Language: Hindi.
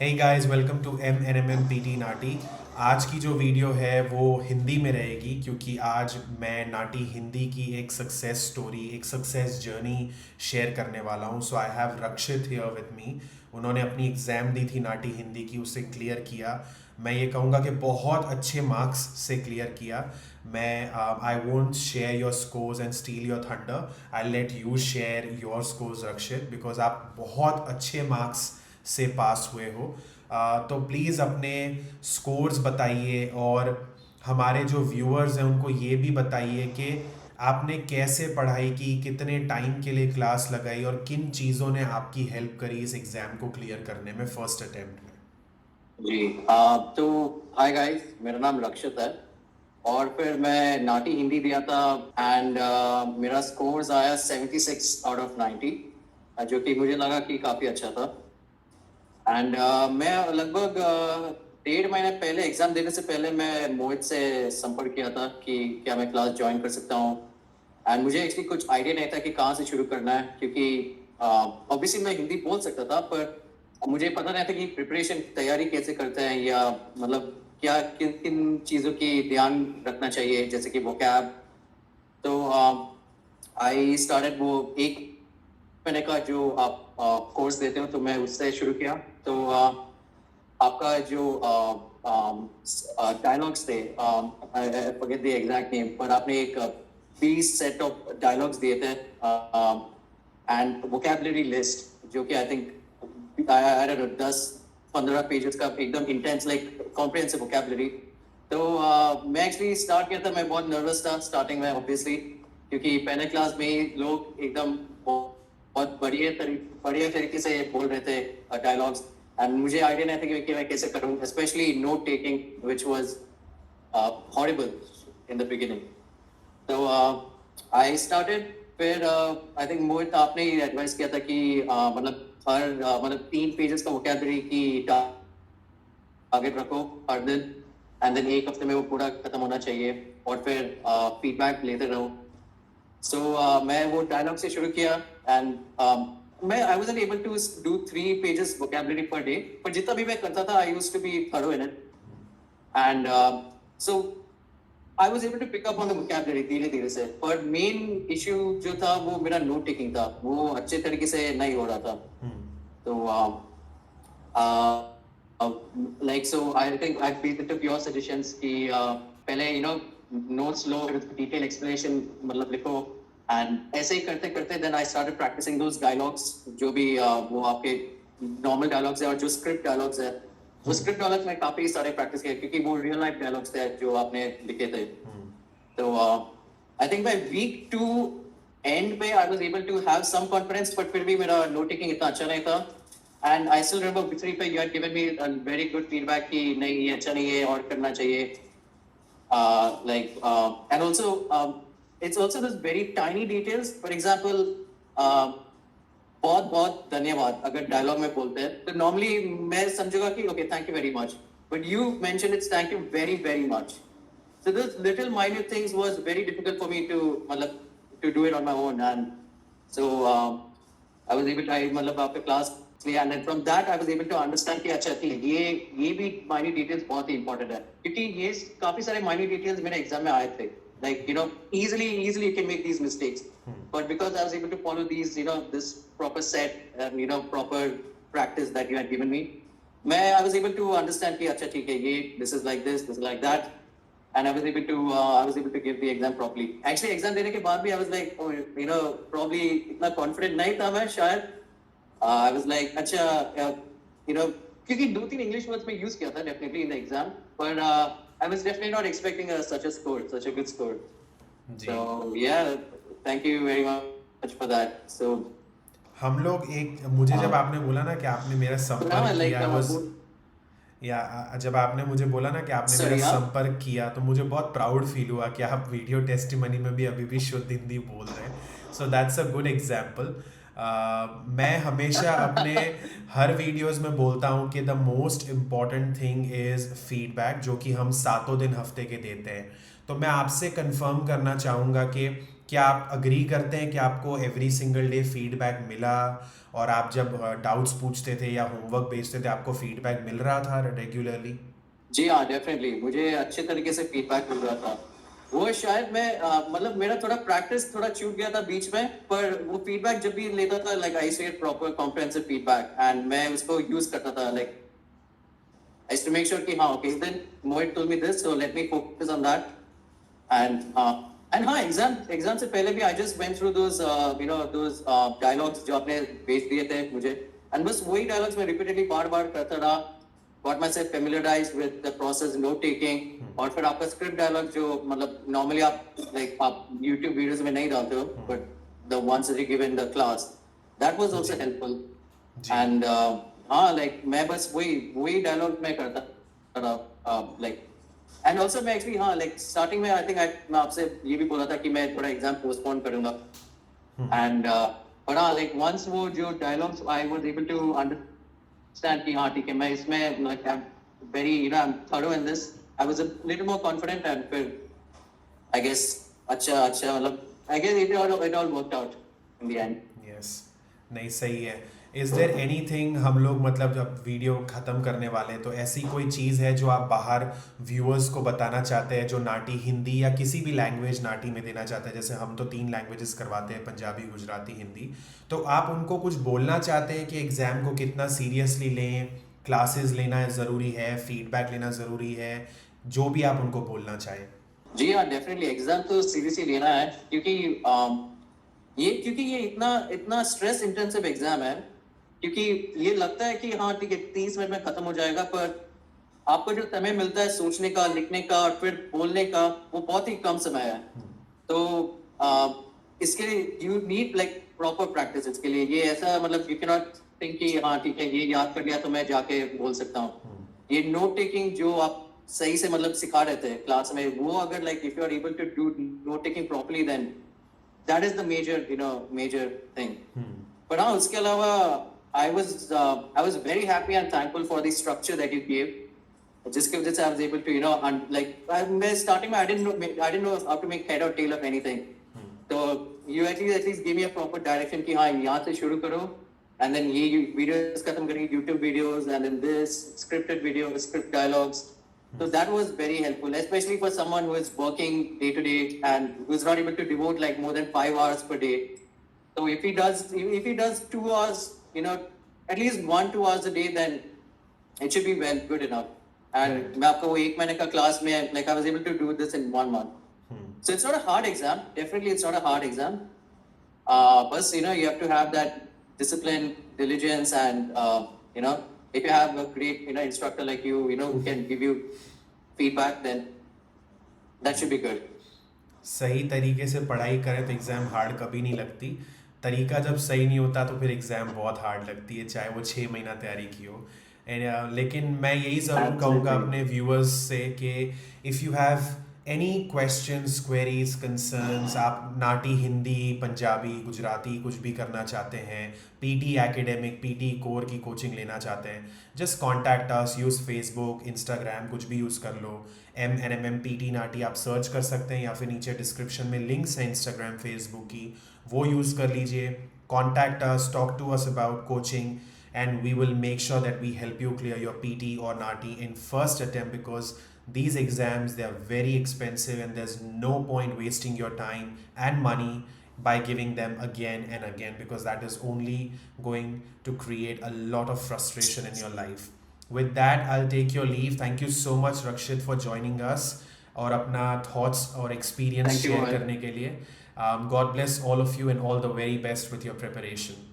Hey guys, welcome to MNMM PT नाटी। आज की जो वीडियो है वो हिंदी में रहेगी क्योंकि आज मैं नाटी हिंदी की एक सक्सेस स्टोरी, एक सक्सेस जर्नी शेयर करने वाला हूँ। So I have Rakshit here with me. उन्होंने अपनी एग्ज़ाम दी थी नाटी हिंदी की, उसे क्लियर किया। मैं ये कहूँगा कि बहुत अच्छे मार्क्स से क्लियर किया। मैं I won't share your scores and steel your thunder. I let you share your scores Rakshit, because आप बहुत अच्छे मार्क्स से पास हुए हो। तो प्लीज़ अपने स्कोर्स बताइए और हमारे जो व्यूअर्स हैं उनको ये भी बताइए कि आपने कैसे पढ़ाई की, कितने टाइम के लिए क्लास लगाई और किन चीज़ों ने आपकी हेल्प करी इस एग्ज़ाम को क्लियर करने में फर्स्ट अटेम्प्ट में। जी। तो हाय गाइस, मेरा नाम रक्षित है और फिर मैं नाटी हिंदी दिया था एंड मेरा स्कोर्स आया 76 आउट ऑफ 90, जो कि मुझे लगा कि काफ़ी अच्छा था। एंड मैं लगभग 1.5 महीने पहले एग्ज़ाम देने से पहले मैं मोहित से संपर्क किया था कि क्या मैं क्लास ज्वाइन कर सकता हूँ। एंड मुझे एक्चुअली कुछ आइडिया नहीं था कि कहाँ से शुरू करना है, क्योंकि ऑब्वियसली मैं हिंदी बोल सकता था, पर मुझे पता नहीं था कि प्रिपरेशन तैयारी कैसे करते हैं, या मतलब क्या किन किन चीज़ों की ध्यान रखना चाहिए, जैसे कि वोकैब। तो आई स्टार्टेड वो एक महीने का जो आप कोर्स देते हो, तो मैं उससे शुरू किया। तो आपका जो डायलॉग्स थे, I forget the exact name, पर आपने एक 20 सेट ऑफ डायलॉग्स दिए थे एंड वोकैबुलरी लिस्ट, जो कि आई थिंक 10-15 पेजेस का एकदम इंटेंस लाइक कॉम्प्रिहेंसिव वोकैबुलरी। तो मैं एक्चुअली स्टार्ट किया था, मैं बहुत नर्वस था स्टार्टिंग में ऑब्वियसली, क्योंकि पहले क्लास में ही लोग एकदम बहुत बढ़िया तरीके से बोल रहे थे डायलॉग्स, एंड मुझे आइडिया नहीं था कि मैं कैसे करूँ, specially note taking which was horrible in the beginning. तो आई स्टार्टेड। फिर आई थिंक मोहित आपने ही एडवाइस किया था कि मतलब मतलब 3 पेजेस का वोकैबुलरी की टारगेट रखो हर दिन, एंड देन एक हफ्ते में वो पूरा खत्म होना चाहिए, और फिर फीडबैक लेते रहो। सो मैं वो डायलॉग से शुरू किया एंड मैं I wasn't able to do 3 pages vocabulary per day, पर जितना भी मैं करता था I used to be thorough in it. And so I was able to pick up on the vocabulary धीरे धीरे से, पर मेन इशू जो था वो मेरा नोट टेकिंग था, वो अच्छे तरीके से नहीं हो रहा था। तो like so I think I took your suggestions कि पहले notes लो, detail explanation मतलब लिखो, and ऐसे ही करते करते then I started practicing those dialogues, जो भी वो आपके normal dialogues है और जो script dialogues है, वो script dialogues मैं काफी सारे practice किए, क्योंकि वो real life dialogues थे जो आपने लिखे थे। तो I think by week 2 end पे I was able to have some confidence, but फिर भी मेरा note taking इतना अच्छा नहीं था। And I still remember week 3 पे you had given me a very good feedback कि नहीं ये अच्छा नहीं है और करना चाहिए। And also it's also this very tiny details. For example, बहुत बहुत धन्यवाद अगर डायलॉग में बोलते हैं तो नॉर्मली मैं समझूंगा कि okay thank you very much, but you mention it's thank you very very much. So those little minute things was very difficult for me to मतलब to do it on my own, and so I was able to मतलब after class लिया, and then from that I was able to understand कि अच्छा ठीक है, ये भी minute details बहुत ही important है, क्योंकि ये काफी सारे minute details मेरे एग्जाम में आए थे, like easily you can make these mistakes, but because I was able to follow these this proper set and proper practice that you had given me, I was able to understand कि अच्छा ठीक है, ये this is like this is like that, and I was able to give the exam properly. Actually exam देने के बाद भी I was like probably इतना confident नहीं था मैं शायद। I was like अच्छा क्योंकि 2-3 English words में use किया था definitely in the exam, but I was definitely not expecting such a good score. Ji. So yeah, thank you very much for that. So हम लोग एक, मुझे जब आपने बोला ना कि आपने मेरा now I संपर्क like किया, was या जब आपने मुझे बोला ना कि आपने मेरा sorry, संपर्क किया तो मुझे बहुत प्राउड फील हुआ कि आप वीडियो टेस्टिमनी में भी अभी भी शुद्ध हिंदी बोल रहे हैं। So that's a good example. मैं हमेशा अपने हर वीडियोस में बोलता हूँ कि the most important thing is feedback, जो कि हम सातों दिन हफ्ते के देते हैं। तो मैं आपसे कंफर्म करना चाहूँगा कि क्या आप अग्री करते हैं कि आपको एवरी सिंगल डे फीडबैक मिला, और आप जब डाउट्स पूछते थे या होमवर्क भेजते थे आपको फीडबैक मिल रहा था रेगुलरली? जी हाँ, डेफिनेटली मुझे अच्छे तरीके से फीडबैक मिल रहा था। वो शायद मैं मतलब मेरा थोड़ा प्रैक्टिस थोड़ा छूट गया था बीच में, पर वो फीडबैक जब भी लेता था, like I used to get proper comprehensive feedback and मैं उसको यूज करता था। Like I used to make sure कि हाँ, okay, then Mohit told me this, so let me focus on that. And हाँ, एग्जाम से पहले भी I just went through those those dialogues जो आपने भेज दिए थे मुझे, and बस वही dialogues मैं repeatedly बार करता रहा, got myself familiarized with the process, note taking, और फिर आपका script dialogue जो मतलब normally आप YouTube videos में नहीं डालते हो, but the ones that you give in the class, that was also helpful. And हाँ, like मैं बस वही डायलॉग मैं करता था, लाइक एंड ऑल्सो मैं एक्चुअली हाँ, लाइक स्टार्टिंग में आई थिंक मैं आपसे ये भी बोला था कि मैं थोड़ा एग्जाम पोस्टपोन करूंगा, एंड पर हाँ, लाइक वंस वो जो dialogues I was able to understand कि हाँ ठीक है, मैं इसमें like I am very I am thorough in this, I was a little more confident, and फिर आई गेस अच्छा मतलब I guess it all worked out in the end. Yes, नहीं सही है। इज़ देयर एनीथिंग, हम लोग मतलब जब वीडियो ख़त्म करने वाले हैं तो ऐसी कोई चीज़ है जो आप बाहर व्यूअर्स को बताना चाहते हैं जो नाटी हिंदी या किसी भी लैंग्वेज नाटी में देना चाहते हैं? जैसे हम तो 3 लैंग्वेजेस करवाते हैं, पंजाबी, गुजराती, हिंदी। तो आप उनको कुछ बोलना चाहते हैं कि एग्ज़ाम को कितना सीरियसली लें, क्लासेस लेना ज़रूरी है, फीडबैक लेना ज़रूरी है, जो भी आप उनको बोलना चाहें? जी हाँ, डेफिनेटली एग्जाम तो सीरियसली लेना है, क्योंकि ये इतना स्ट्रेस इंटेंसिव एग्जाम है, क्योंकि ये लगता है कि हाँ ठीक है 30 मिनट में खत्म हो जाएगा, पर आपको जो समय मिलता है सोचने का, लिखने का और फिर बोलने का, वो बहुत ही कम समय है। तो इसके लिए you need like proper practice. इसके लिए ये ऐसा मतलब यू कैन नॉट थिंक कि हाँ ठीक है ये याद कर लिया तो मैं जाके बोल सकता हूँ। ये नोट टेकिंग जो आप सही से मतलब सिखा रहे थे क्लास में, वो अगर like if you are able to do note taking properly, then that is the major thing. But हाँ, उसके अलावा I was very happy and thankful for the structure that you gave, जिसके वजह से I was able to मैं starting में I didn't know how to make head or tail of anything. तो you at least give me a proper direction कि हाँ यहाँ से शुरू करो, and then ये videos खत्म करेंगे, YouTube videos, and then this scripted video, script dialogues. So that was very helpful, especially for someone who is working day to day and who is not able to devote like more than 5 hours per day. So if he does 2 hours, at least 1-2 hours a day, then it should be good enough. And मैं आपको वो 1 महीने का class में like I was able to do this in 1 month. So it's not a hard exam. Definitely, it's not a hard exam. But you have to have that discipline, diligence, and if you have a great instructor like you, who can give you feedback, then that should be good. सही तरीके से पढ़ाई करें तो एग्ज़ाम हार्ड कभी नहीं लगती। तरीका जब सही नहीं होता तो फिर एग्ज़ाम बहुत हार्ड लगती है, चाहे वो 6 महीना तैयारी की हो। लेकिन मैं यही ज़रूर कहूँगा अपने व्यूअर्स से कि if you have any questions, queries, concerns, आप नाटी हिंदी, पंजाबी, गुजराती कुछ भी करना चाहते हैं, पीटी एकेडमिक, पीटी कोर की कोचिंग लेना चाहते हैं, just contact us, use Facebook, Instagram, कुछ भी यूज़ कर लो, MNMPT नाटी आप सर्च कर सकते हैं, या फिर नीचे डिस्क्रिप्शन में लिंक्स हैं इंस्टाग्राम, फेसबुक की, वो यूज़ कर लीजिए। Contact us, talk to us about coaching, and we will make sure that we help you clear your PT or NATI in first attempt, because these exams, they are very expensive and there's no point wasting your time and money by giving them again and again, because that is only going to create a lot of frustration in your life. With that, I'll take your leave. Thank you so much, Rakshit, for joining us और अपना thoughts और experience Thank you, share Mohit. करने के लिए. God bless all of you and all the very best with your preparation.